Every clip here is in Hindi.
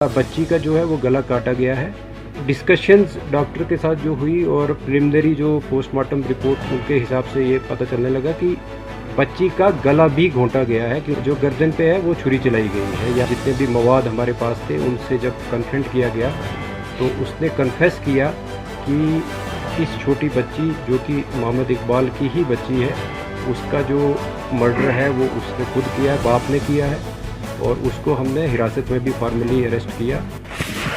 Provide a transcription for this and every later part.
बच्ची का जो है वो गला काटा गया है। डिस्कशंस डॉक्टर के साथ जो हुई और प्रिलिमिनरी जो पोस्टमार्टम रिपोर्ट उनके हिसाब से ये पता चलने लगा कि बच्ची का गला भी घोंटा गया है कि जो गर्दन पे है वो छुरी चलाई गई है, या जितने भी मवाद हमारे पास थे उनसे जब कन्फ्रंट किया गया तो उसने कन्फेस किया कि इस छोटी बच्ची जो कि मोहम्मद इकबाल की ही बच्ची है, उसका जो मर्डर है वो उसने खुद किया है, बाप ने किया है, और उसको हमने हिरासत में भी फॉर्मली अरेस्ट किया।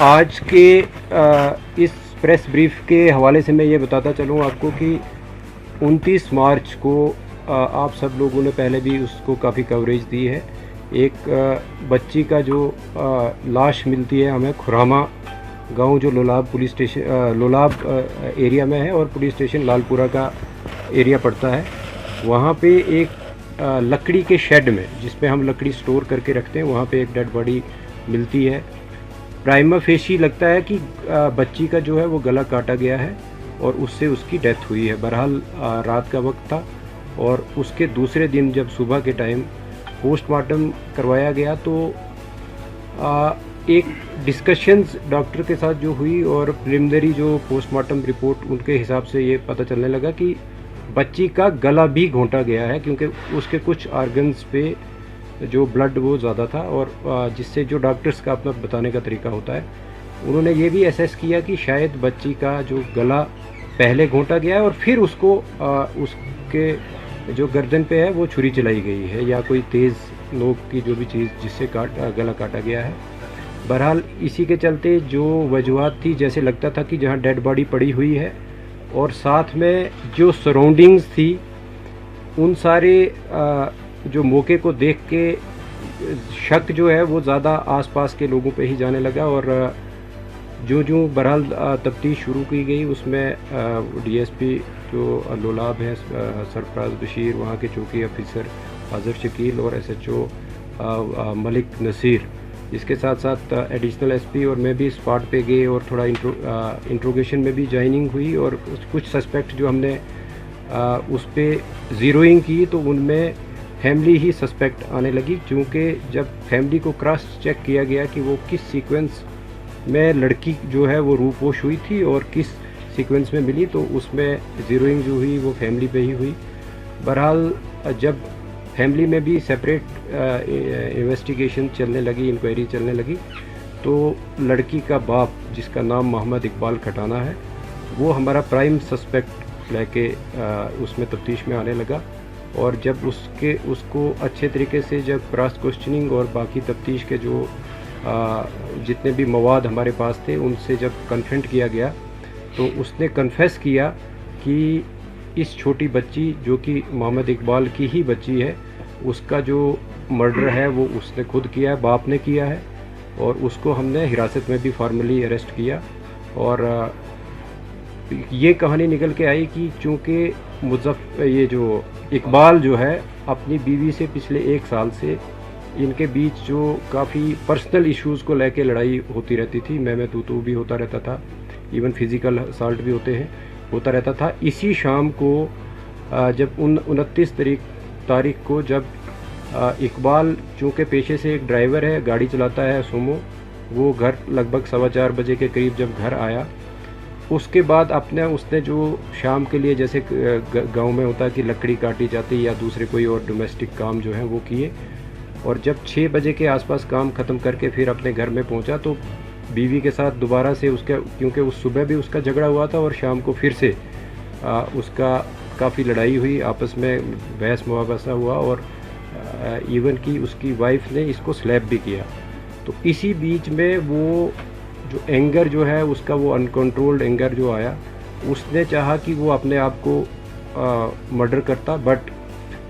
आज के इस प्रेस ब्रीफ के हवाले से मैं ये बताता चलूँ आपको कि 29 मार्च को आप सब लोगों ने पहले भी उसको काफ़ी कवरेज दी है। एक बच्ची का जो लाश मिलती है हमें खुरामा गांव जो Lolab police station Lolab area में है और पुलिस स्टेशन लालपुरा का एरिया पड़ता है। वहाँ पे एक लकड़ी के शेड में, जिसमें हम लकड़ी स्टोर करके रखते हैं, वहाँ पे एक डेड बॉडी मिलती है। प्राइमा फेशी लगता है कि बच्ची का जो है वो गला काटा गया है और उससे उसकी डेथ हुई है। बहरहाल रात का वक्त था और उसके दूसरे दिन जब सुबह के टाइम पोस्टमार्टम करवाया गया तो एक डिस्कशंस डॉक्टर के साथ जो हुई और प्रिलिमिनरी जो पोस्टमार्टम रिपोर्ट उनके हिसाब से ये पता चलने लगा कि बच्ची का गला भी घोंटा गया है, क्योंकि उसके कुछ ऑर्गन्स पे जो ब्लड वो ज़्यादा था, और जिससे जो डॉक्टर्स का अपना बताने का तरीका होता है, उन्होंने ये भी असेस किया कि शायद बच्ची का जो गला पहले घोंटा गया है और फिर उसको उसके जो गर्दन पे है वो छुरी चलाई गई है, या कोई तेज़ नोक की जो भी चीज़ जिससे गला काटा गया है। बहरहाल इसी के चलते जो वजूहत थी, जैसे लगता था कि जहाँ डेड बॉडी पड़ी हुई है और साथ में जो सराउंडिंग्स थी, उन सारे जो मौके को देख के शक जो है वो ज़्यादा आसपास के लोगों पे ही जाने लगा। और जो बहरहाल तफ्तीश शुरू की गई उसमें डीएसपी जो लोलाब है सरफराज बशीर, वहाँ के चौकी ऑफिसर अजहर शकील और एसएचओ मलिक नसीर, इसके साथ साथ एडिशनल एसपी और मैं भी स्पॉट पे गए और थोड़ा इंट्रोगेशन में भी ज्वाइनिंग हुई। और कुछ सस्पेक्ट जो हमने उस पर ज़ीरोइंग की तो उनमें फैमिली ही सस्पेक्ट आने लगी, क्योंकि जब फैमिली को क्रॉस चेक किया गया कि वो किस सीक्वेंस में लड़की जो है वो रूपोश हुई थी और किस सीक्वेंस में मिली, तो उसमें ज़ीरोइंग जो हुई वो फैमिली पे ही हुई। बहरहाल जब फैमिली में भी सेपरेट इन्वेस्टिगेशन चलने लगी, इंक्वायरी चलने लगी, तो लड़की का बाप जिसका नाम मोहम्मद इकबाल खटाना है, वो हमारा प्राइम सस्पेक्ट लेके उसमें तफ्तीश में आने लगा। और जब उसको अच्छे तरीके से जब क्रॉस क्वेश्चनिंग और बाकी तफ्तीश के जो जितने भी मवाद हमारे पास थे उनसे जब कन्फ्रंट किया गया तो उसने कन्फेस किया कि इस छोटी बच्ची जो कि मोहम्मद इकबाल की ही बच्ची है, उसका जो मर्डर है वो उसने खुद किया है, बाप ने किया है, और उसको हमने हिरासत में भी फॉर्मली अरेस्ट किया। और ये कहानी निकल के आई कि चूँकि ये जो इकबाल जो है अपनी बीवी से पिछले 1 साल से इनके बीच जो काफ़ी पर्सनल इश्यूज़ को लेके लड़ाई होती रहती थी, मैं तू भी होता रहता था, इवन फिज़िकल असॉल्ट भी होता रहता था। इसी शाम को जब 29 तारीख को जब इकबाल चूँकि पेशे से एक ड्राइवर है, गाड़ी चलाता है सोमो, वो घर लगभग 4:15 बजे के करीब जब घर आया, उसके बाद उसने जो शाम के लिए जैसे गांव में होता है कि लकड़ी काटी जाती या दूसरे कोई और डोमेस्टिक काम जो है वो किए, और जब 6 बजे के आसपास काम ख़त्म करके फिर अपने घर में पहुंचा तो बीवी के साथ दोबारा से उसका, क्योंकि उस सुबह भी उसका झगड़ा हुआ था और शाम को फिर से उसका काफ़ी लड़ाई हुई, आपस में बहस मुआवजा हुआ, और इवन कि उसकी वाइफ ने इसको स्लैप भी किया। तो इसी बीच में वो जो एंगर जो है उसका, वो अनकंट्रोल्ड एंगर जो आया, उसने चाहा कि वो अपने आप को मर्डर करता, बट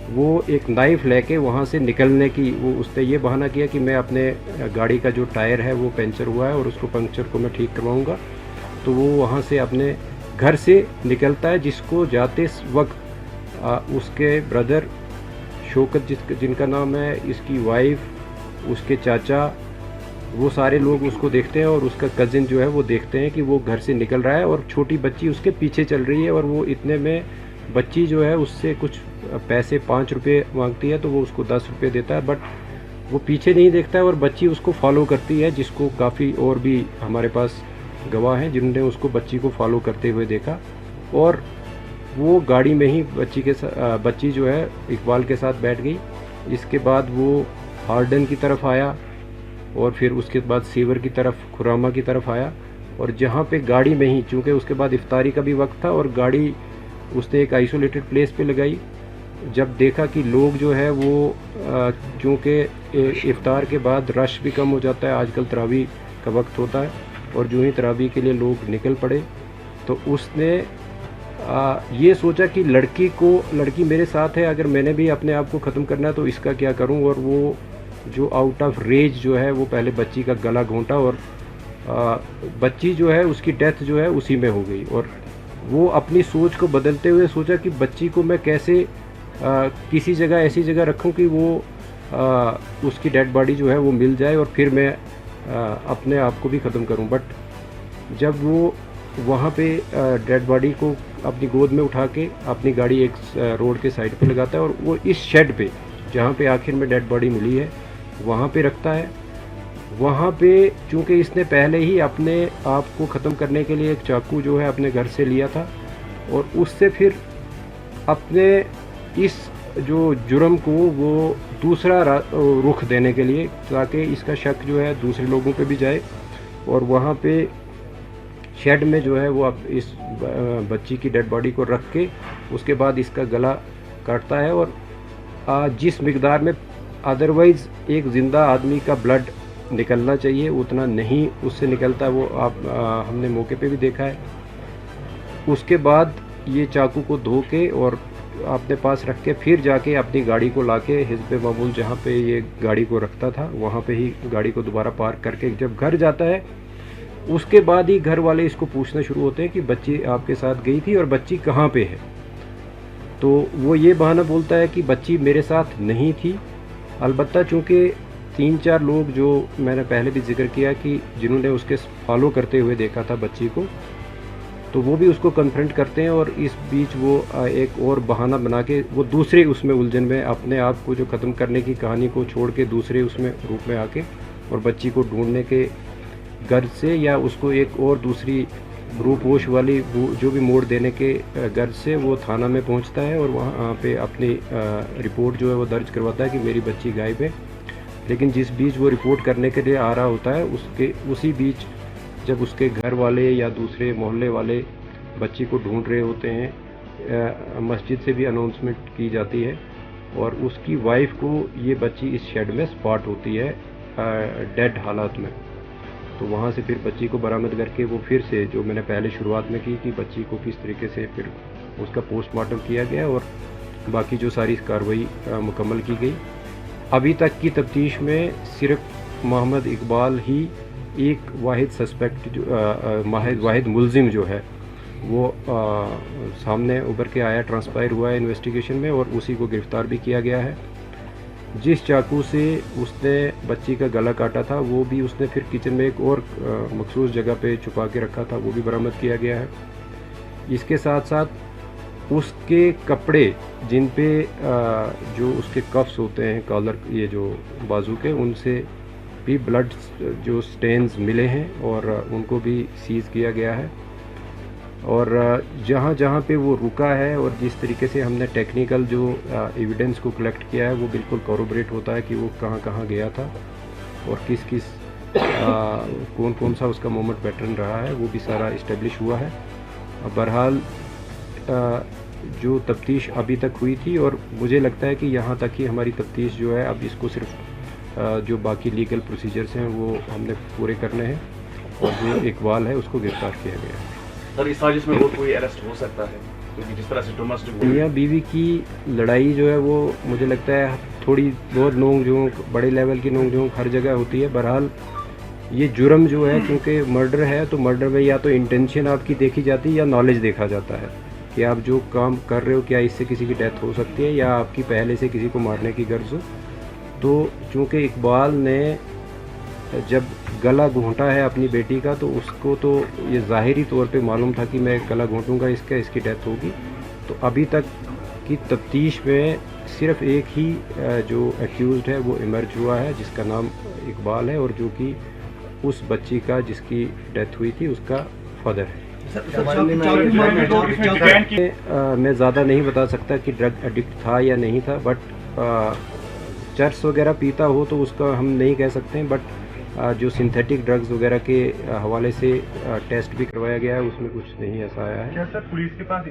वो एक नाइफ़ लेके वहाँ से निकलने की उसने ये बहाना किया कि मैं अपने गाड़ी का जो टायर है वो पंचर हुआ है और उसको पंक्चर को मैं ठीक करवाऊँगा। तो वो वहाँ से अपने घर से निकलता है, जिसको जाते वक्त उसके ब्रदर शौकत जिनका नाम है, इसकी वाइफ, उसके चाचा, वो सारे लोग उसको देखते हैं, और उसका कज़िन जो है वो देखते हैं कि वो घर से निकल रहा है और छोटी बच्ची उसके पीछे चल रही है। और वो इतने में बच्ची जो है उससे कुछ पैसे 5 रुपये मांगती है, तो वो उसको 10 रुपये देता है, बट वो पीछे नहीं देखता है और बच्ची उसको फॉलो करती है, जिसको काफ़ी और भी हमारे पास गवाह हैं जिन्होंने उसको बच्ची को फॉलो करते हुए देखा। और वो गाड़ी में ही बच्ची जो है इकबाल के साथ बैठ गई। इसके बाद वो हार्डन की तरफ आया और फिर उसके बाद सीवर की तरफ, खुरामा की तरफ आया। और जहाँ पे गाड़ी में ही, चूँकि उसके बाद इफ्तारी का भी वक्त था और गाड़ी उसने एक आइसोलेटेड प्लेस पे लगाई। जब देखा कि लोग जो है वो चूँकि इफ्तार के बाद रश भी कम हो जाता है, आजकल तरावी का वक्त होता है, और जो ही तरावी के लिए लोग निकल पड़े, तो उसने ये सोचा कि लड़की मेरे साथ है, अगर मैंने भी अपने आप को ख़त्म करना है तो इसका क्या करूं। और वो जो आउट ऑफ रेज जो है वो पहले बच्ची का गला घोंटा और बच्ची जो है उसकी डेथ जो है उसी में हो गई। और वो अपनी सोच को बदलते हुए सोचा कि बच्ची को मैं कैसे किसी जगह, ऐसी जगह रखूं कि वो उसकी डेड बॉडी जो है वो मिल जाए और फिर मैं अपने आप को भी ख़त्म करूं। बट जब वो वहाँ पे डेड बॉडी को अपनी गोद में उठा के अपनी गाड़ी एक रोड के साइड पे लगाता है और वो इस शेड पे, जहाँ पे आखिर में डेड बॉडी मिली है, वहाँ पे रखता है। वहाँ पे चूँकि इसने पहले ही अपने आप को ख़त्म करने के लिए एक चाकू जो है अपने घर से लिया था, और उससे फिर अपने इस जो जुर्म को वो दूसरा रुख देने के लिए, ताकि इसका शक जो है दूसरे लोगों पे भी जाए। और वहाँ पे शेड में जो है वो अब इस बच्ची की डेड बॉडी को रख के उसके बाद इसका गला काटता है। और जिस मिकदार में अदरवाइज़ एक ज़िंदा आदमी का ब्लड निकलना चाहिए उतना नहीं उससे निकलता, वो हमने मौके पे भी देखा है। उसके बाद ये चाकू को धो के और अपने पास रख के फिर जाके अपनी गाड़ी को लाके हिज़्ब मामूल जहाँ पे ये गाड़ी को रखता था वहाँ पे ही गाड़ी को दोबारा पार्क करके जब घर जाता है, उसके बाद ही घर वाले इसको पूछना शुरू होते हैं कि बच्ची आपके साथ गई थी और बच्ची कहाँ पे है। तो वो ये बहाना बोलता है कि बच्ची मेरे साथ नहीं थी। अलबत्ता चूँकि 3-4 लोग जो मैंने पहले भी जिक्र किया कि जिन्होंने उसके फॉलो करते हुए देखा था बच्ची को, तो वो भी उसको कन्फ्रंट करते हैं। और इस बीच वो एक और बहाना बना के वो दूसरे उसमें उलझन में अपने आप को जो ख़त्म करने की कहानी को छोड़ के दूसरे उसमें रूप में आके और बच्ची को ढूंढने के गर्ज से, या उसको एक और दूसरी रूपोश वाली जो भी मोड़ देने के गर्ज से वो थाना में पहुंचता है और वहाँ पे अपनी रिपोर्ट जो है वो दर्ज करवाता है कि मेरी बच्ची गायब है। लेकिन जिस बीच वो रिपोर्ट करने के लिए आ रहा होता है, उसी बीच जब उसके घर वाले या दूसरे मोहल्ले वाले बच्ची को ढूंढ रहे होते हैं, मस्जिद से भी अनाउंसमेंट की जाती है और उसकी वाइफ को ये बच्ची इस शेड में स्पॉट होती है डेड हालात में। तो वहाँ से फिर बच्ची को बरामद करके वो फिर से, जो मैंने पहले शुरुआत में की कि बच्ची को किस तरीके से फिर उसका पोस्टमार्टम किया गया और बाकी जो सारी कार्रवाई मुकम्मल की गई। अभी तक की तफ्तीश में सिर्फ मोहम्मद इकबाल ही एक वाहिद सस्पेक्ट जो वाहिद मुलजिम जो है वो सामने उभर के आया, ट्रांसपायर हुआ है इन्वेस्टिगेशन में, और उसी को गिरफ़्तार भी किया गया है। जिस चाकू से उसने बच्ची का गला काटा था वो भी उसने फिर किचन में एक और मखसूस जगह पे छुपा के रखा था, वो भी बरामद किया गया है। इसके साथ साथ उसके कपड़े जिन पे जो उसके कफ्स होते हैं, कॉलर, ये जो बाजू के, उनसे भी ब्लड जो स्टेन्स मिले हैं और उनको भी सीज़ किया गया है। और जहाँ जहाँ पे वो रुका है और जिस तरीके से हमने टेक्निकल जो एविडेंस को कलेक्ट किया है वो बिल्कुल कॉरोबरेट होता है कि वो कहाँ कहाँ गया था और किस किस कौन कौन सा उसका मोमेंट पैटर्न रहा है, वो भी सारा इस्टेब्लिश हुआ है। बहरहाल जो तफ्तीश अभी तक हुई थी, और मुझे लगता है कि यहाँ तक ही हमारी तफ्तीश जो है, अब इसको सिर्फ जो बाकी लीगल प्रोसीजर्स हैं वो हमने पूरे करने हैं और जो इकबाल है उसको गिरफ्तार किया गया है। सर, इस साजिश में और कोई अरेस्ट हो सकता है? क्योंकि जिस तरह से डोमेस्टिक मियाँ बीवी की लड़ाई जो है वो मुझे लगता है थोड़ी बहुत नोक झोंक, बड़े लेवल की नोक झोंक हर जगह होती है। बहरहाल ये जुर्म जो है, क्योंकि मर्डर है, तो मर्डर में या तो इंटेंशन आपकी देखी जाती है या नॉलेज देखा जाता है कि आप जो काम कर रहे हो क्या इससे किसी की डेथ हो सकती है या आपकी पहले से किसी को मारने की गर्ज हो। तो चूँकि इकबाल ने जब गला घोंटा है अपनी बेटी का, तो उसको तो ये ज़ाहिरी तौर पे मालूम था कि मैं गला घोंटूंगा इसकी डेथ होगी। तो अभी तक की तफ्तीश में सिर्फ एक ही जो एक्यूज़ड है वो इमर्ज हुआ है, जिसका नाम इकबाल है और जो कि उस बच्ची का जिसकी डेथ हुई थी उसका फादर है। मैं ज़्यादा नहीं बता सकता कि ड्रग एडिक्ट था या नहीं था, बट चर्स वगैरह पीता हो तो उसका हम नहीं कह सकते हैं, बट जो सिंथेटिक ड्रग्स वगैरह के हवाले से टेस्ट भी करवाया गया है, उसमें कुछ नहीं ऐसा आया है। क्या सर पुलिस के पास